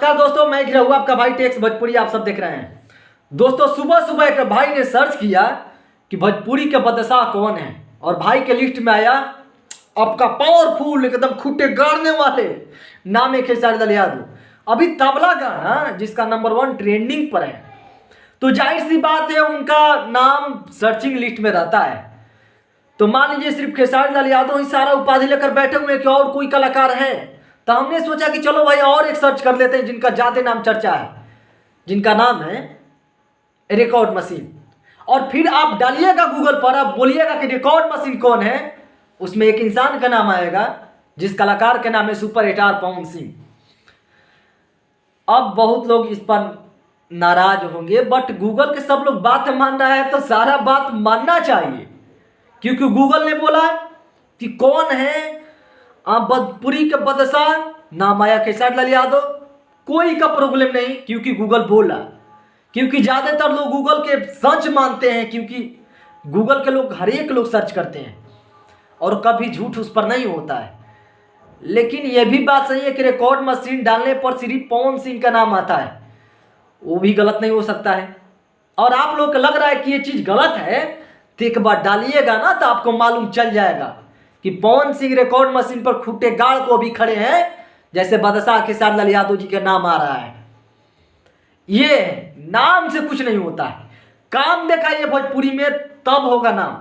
नमस्कार दोस्तों, मैं गिरा आपका भाई टेक्स भोजपुरी आप सब देख रहे हैं। दोस्तों सुबह सुबह एक भाई ने सर्च किया कि भोजपुरी के बादशाह कौन है और भाई के लिस्ट में आया आपका पावरफुल एकदम खूंटे गाड़ने वाले नाम है खेसारी लाल यादव। अभी तबला गाना जिसका नंबर 1 ट्रेंडिंग पर है, तो जाहिर सी बात है उनका नाम सर्चिंग लिस्ट में रहता है। तो मान लीजिए सिर्फ खेसारी लाल यादव ही सारा उपाधि लेकर बैठे हुए हैं कि और कोई कलाकार है, तो हमने सोचा कि चलो भाई और एक सर्च कर लेते हैं जिनका ज़्यादा नाम चर्चा है, जिनका नाम है रिकॉर्ड मशीन। और फिर आप डालिएगा गूगल पर, आप बोलिएगा कि रिकॉर्ड मशीन कौन है, उसमें एक इंसान का नाम आएगा जिस कलाकार का नाम है सुपर स्टार पवन सिंह। अब बहुत लोग इस पर नाराज होंगे, बट गूगल के सब लोग बात मान रहा है तो सारा बात मानना चाहिए, क्योंकि गूगल ने बोला कि कौन है भोजपुरी के बादशाह, नाम आया खेसारी लाल यादव। कोई का प्रॉब्लम नहीं, क्योंकि गूगल बोला। क्योंकि ज़्यादातर लोग गूगल के सच मानते हैं, क्योंकि गूगल के लोग हर एक लोग सर्च करते हैं और कभी झूठ उस पर नहीं होता है। लेकिन यह भी बात सही है कि रिकॉर्ड मशीन डालने पर सिर्फ पवन सिंह का नाम आता है, वो भी गलत नहीं हो सकता है। और आप लोग को लग रहा है कि ये चीज़ गलत है, तो एक बार डालिएगा ना तो आपको मालूम चल जाएगा कि पवन सिंह रिकॉर्ड मशीन पर खूंटे गाड़ को भी खड़े हैं, जैसे बादशाह खेसारी लाल यादव जी का नाम आ रहा है। ये नाम से कुछ नहीं होता है, काम दिखाइए भोजपुरी में तब होगा नाम।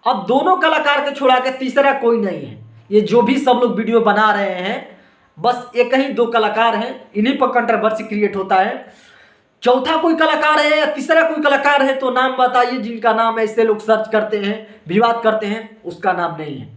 अब दोनों कलाकार के छोड़ा के तीसरा कोई नहीं है। ये जो भी सब लोग वीडियो बना रहे हैं, बस एक ही 2 कलाकार हैं, इन्हीं पर कंट्रोवर्सी क्रिएट होता है। चौथा कोई कलाकार है या तीसरा कोई कलाकार है तो नाम बताइए जिनका नाम ऐसे लोग सर्च करते हैं, विवाद करते हैं, उसका नाम नहीं है।